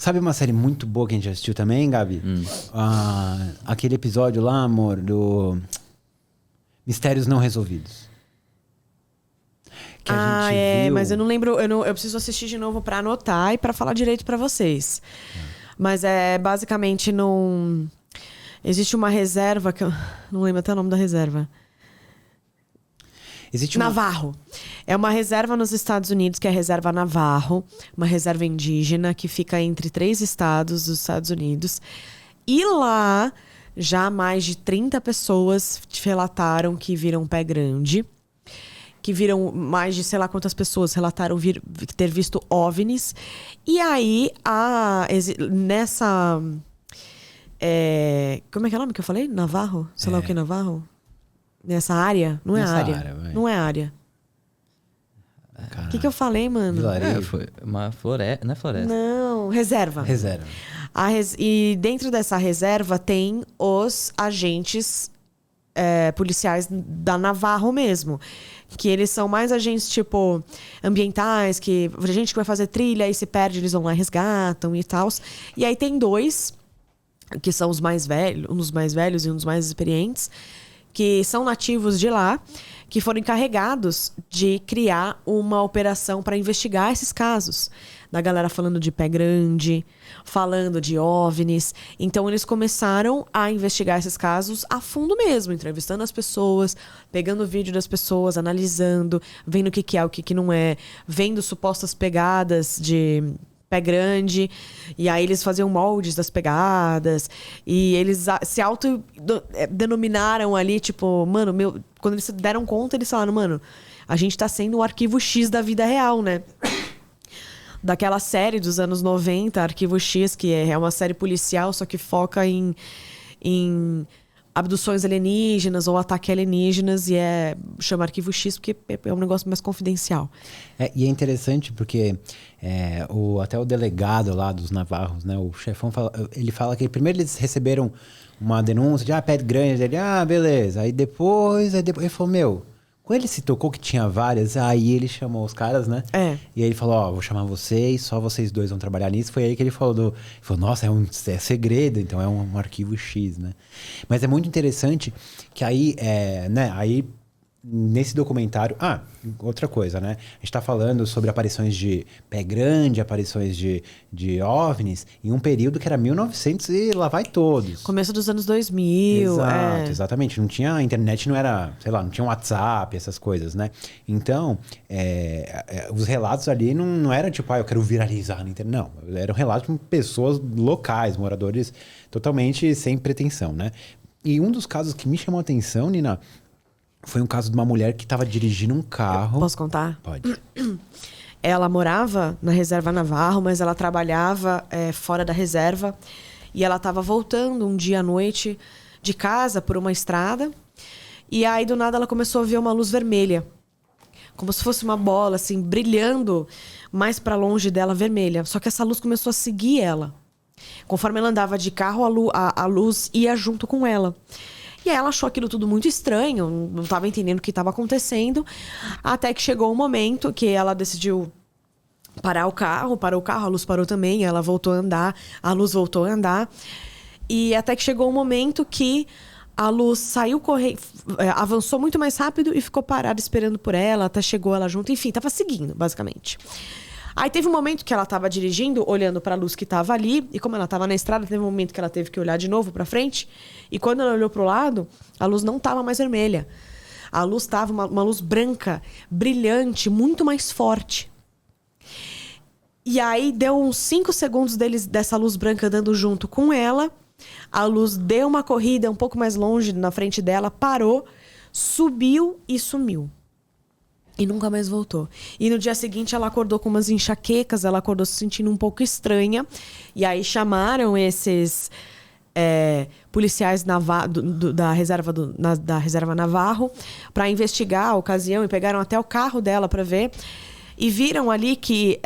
Sabe uma série muito boa que a gente assistiu também, Gabi? Aquele episódio lá, amor, do Mistérios Não Resolvidos. Que a gente viu... mas eu não lembro. Eu preciso assistir de novo pra anotar e pra falar direito pra vocês. Mas é basicamente num... Existe uma reserva que eu não lembro até o nome da reserva. Existe uma... Navarro. É uma reserva nos Estados Unidos, que é a Reserva Navarro. Uma reserva indígena que fica entre 3 estados dos Estados Unidos. E lá, já mais de 30 pessoas relataram que viram pé grande. Que viram mais de sei lá quantas pessoas relataram ter visto OVNIs. E aí, nessa... como é que é o nome que eu falei? Navarro? Sei lá o que é Navarro? Nessa área? Não é Nessa área. Não é área. O que eu falei, mano? Foi uma floresta. Não é floresta. Não, reserva. Reserva. E dentro dessa reserva tem os agentes policiais da Navarro mesmo. Que eles são mais agentes, tipo, ambientais, que a gente que vai fazer trilha e se perde, eles vão lá e resgatam e tal. E aí tem 2, que são os mais velhos, um dos mais velhos e um dos mais experientes, que são nativos de lá, que foram encarregados de criar uma operação para investigar esses casos. Da galera falando de pé grande, falando de OVNIs. Então, eles começaram a investigar esses casos a fundo mesmo, entrevistando as pessoas, pegando o vídeo das pessoas, analisando, vendo o que é, o que não é, vendo supostas pegadas de pé grande, e aí eles faziam moldes das pegadas, e eles se autodenominaram ali, tipo, mano, quando eles se deram conta, eles falaram, mano, a gente tá sendo o arquivo X da vida real, né? Daquela série dos anos 90, Arquivo X, que é uma série policial, só que foca em abduções alienígenas ou ataque alienígenas, e chama Arquivo X porque é um negócio mais confidencial. E é interessante porque até o delegado lá dos Navarros, né, o chefão, ele fala que primeiro eles receberam uma denúncia de pé grande, ele, beleza. Aí depois ele falou, quando ele se tocou que tinha várias, aí ele chamou os caras, né? E aí ele falou, vou chamar vocês, só vocês 2 vão trabalhar nisso. Foi aí que ele falou, nossa, é segredo, então é um arquivo X, né? Mas é muito interessante que aí, né, aí nesse documentário... outra coisa, né? A gente tá falando sobre aparições de pé grande, aparições de OVNIs, em um período que era 1900 e lá vai todos. Começo dos anos 2000. Exatamente. Não tinha... A internet não era... Sei lá, não tinha WhatsApp, essas coisas, né? Então, os relatos ali não eram tipo, eu quero viralizar na internet. Não. Eram relatos de pessoas locais, moradores totalmente sem pretensão, né? E um dos casos que me chamou a atenção, Nina... Foi um caso de uma mulher que estava dirigindo um carro. Posso contar? Pode. Ela morava na Reserva Navarro, mas ela trabalhava fora da reserva. E ela estava voltando um dia à noite de casa por uma estrada. E aí, do nada, ela começou a ver uma luz vermelha. Como se fosse uma bola, assim, brilhando mais para longe dela, vermelha. Só que essa luz começou a seguir ela. Conforme ela andava de carro, a luz ia junto com ela. E aí ela achou aquilo tudo muito estranho, não estava entendendo o que estava acontecendo, até que chegou um momento que ela decidiu parou o carro, a luz parou também, ela voltou a andar, a luz voltou a andar, e até que chegou um momento que a luz saiu correndo, avançou muito mais rápido e ficou parada esperando por ela, até chegou ela junto, enfim, estava seguindo, basicamente. Aí teve um momento que ela estava dirigindo, olhando para a luz que estava ali, e como ela estava na estrada, teve um momento que ela teve que olhar de novo para frente, e quando ela olhou para o lado, a luz não estava mais vermelha. A luz estava uma luz branca, brilhante, muito mais forte. E aí deu uns 5 segundos dessa luz branca andando junto com ela, a luz deu uma corrida um pouco mais longe na frente dela, parou, subiu e sumiu. E nunca mais voltou. E no dia seguinte ela acordou com umas enxaquecas, ela acordou se sentindo um pouco estranha. E aí chamaram esses policiais da Reserva Navarro para investigar a ocasião e pegaram até o carro dela para ver. E viram ali que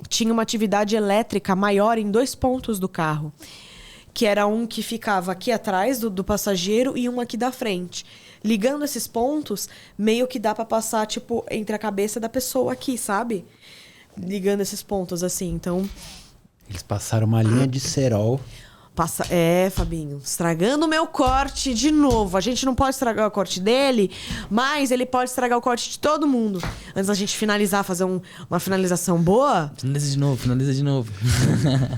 tinha uma atividade elétrica maior em 2 pontos do carro. Que era um que ficava aqui atrás do passageiro e um aqui da frente. Ligando esses pontos, meio que dá pra passar, tipo, entre a cabeça da pessoa aqui, sabe? Ligando esses pontos, assim. Então, Eles passaram uma linha de cerol. Fabinho, estragando o meu corte de novo. A gente não pode estragar o corte dele, mas ele pode estragar o corte de todo mundo. Antes da gente finalizar, fazer uma finalização boa. Finaliza de novo.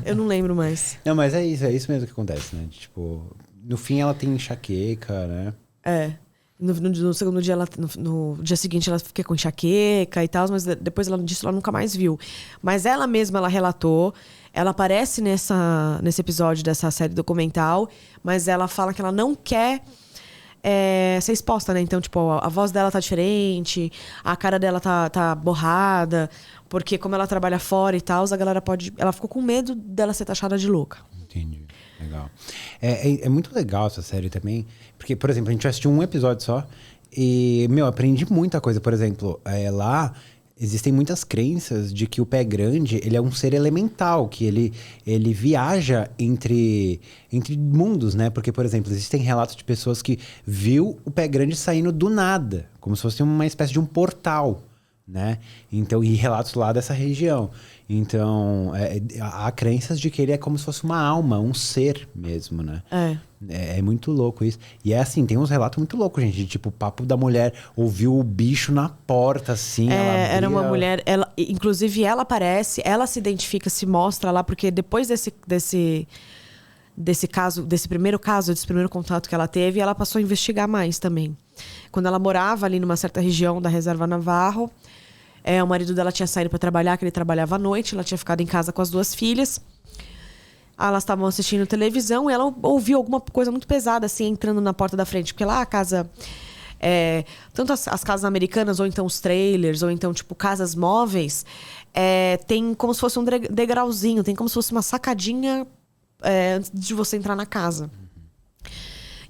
Eu não lembro mais. Não, mas é isso mesmo que acontece, né? Tipo, no fim ela tem enxaqueca, né? No segundo dia, no dia seguinte, ela fica com enxaqueca e tal, mas depois disso ela nunca mais viu. Mas ela mesma, ela relatou, ela aparece nesse episódio dessa série documental, mas ela fala que ela não quer ser exposta, né? Então, tipo, a voz dela tá diferente, a cara dela tá borrada, porque como ela trabalha fora e tal, a galera ela ficou com medo dela ser taxada de louca. Entendi. Legal. É muito legal essa série também, porque, por exemplo, a gente assistiu um episódio só e, aprendi muita coisa. Por exemplo, lá existem muitas crenças de que o pé grande, ele é um ser elemental, que ele viaja entre mundos, né? Porque, por exemplo, existem relatos de pessoas que viu o pé grande saindo do nada, como se fosse uma espécie de um portal, né? Então, e relatos lá dessa região. Então, há crenças de que ele é como se fosse uma alma, um ser mesmo, né? É muito louco isso. E é assim, tem uns relatos muito loucos, gente. De, tipo, o papo da mulher ouviu o bicho na porta, assim. Era uma mulher... Inclusive, ela aparece, ela se identifica, se mostra lá, porque depois desse caso, desse primeiro contato que ela teve, ela passou a investigar mais também. Quando ela morava ali numa certa região da Reserva Navarro, o marido dela tinha saído para trabalhar, que ele trabalhava à noite, ela tinha ficado em casa com as 2 filhas. Elas estavam assistindo televisão e ela ouviu alguma coisa muito pesada, assim, entrando na porta da frente. Porque lá a casa... tanto as casas americanas, ou então os trailers, ou então, tipo, casas móveis, tem como se fosse um degrauzinho, tem como se fosse uma sacadinha antes de você entrar na casa.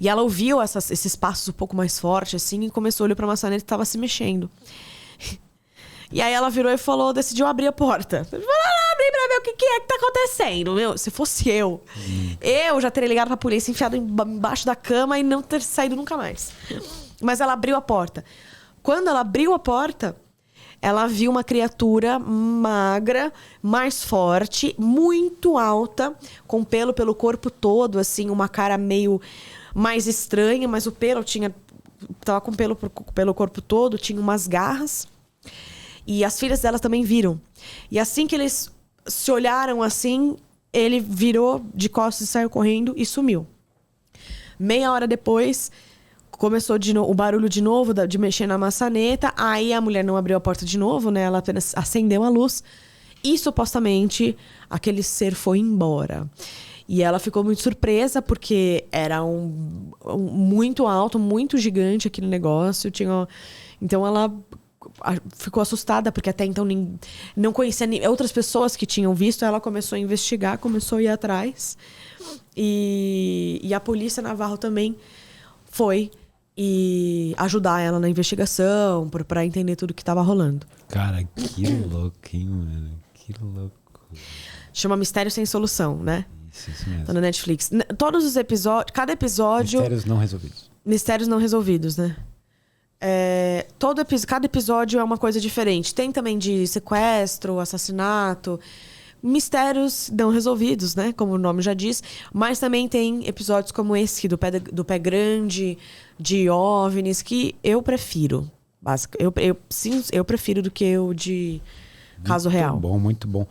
E ela ouviu esses passos um pouco mais fortes, assim, e começou a olhar pra maçaneta que estava se mexendo. E aí ela virou e decidiu abrir a porta. Abrir pra ver o que é que tá acontecendo. Se fosse eu já teria ligado pra polícia, enfiado embaixo da cama e não ter saído nunca mais. Mas ela abriu a porta. Quando ela abriu a porta, ela viu uma criatura magra, mais forte, muito alta, com pelo pelo corpo todo, assim, uma cara meio mais estranha, mas o pelo tava com pelo pelo corpo todo, tinha umas garras. E as filhas delas também viram. E assim que eles se olharam assim, ele virou de costas e saiu correndo e sumiu. Meia hora depois, começou o barulho de novo, de mexer na maçaneta. Aí a mulher não abriu a porta de novo, né? Ela apenas acendeu a luz. E supostamente aquele ser foi embora. E ela ficou muito surpresa, porque era muito alto, muito gigante aquele negócio. Então ela ficou assustada, porque até então não conhecia outras pessoas que tinham visto. Ela começou a investigar, começou a ir atrás. E a polícia Navarro também foi e ajudar ela na investigação, para entender tudo que estava rolando. Cara, que louco, hein, mano? Que louco. Chama Mistério Sem Solução, né? Isso mesmo. Tá na Netflix. Todos os episódios... Cada episódio... Mistérios não resolvidos, né? Cada episódio é uma coisa diferente. Tem também de sequestro, assassinato, mistérios não resolvidos, né? Como o nome já diz. Mas também tem episódios como esse do pé grande, de OVNIs, que eu prefiro. Eu prefiro do que o de caso real. Muito bom, muito bom.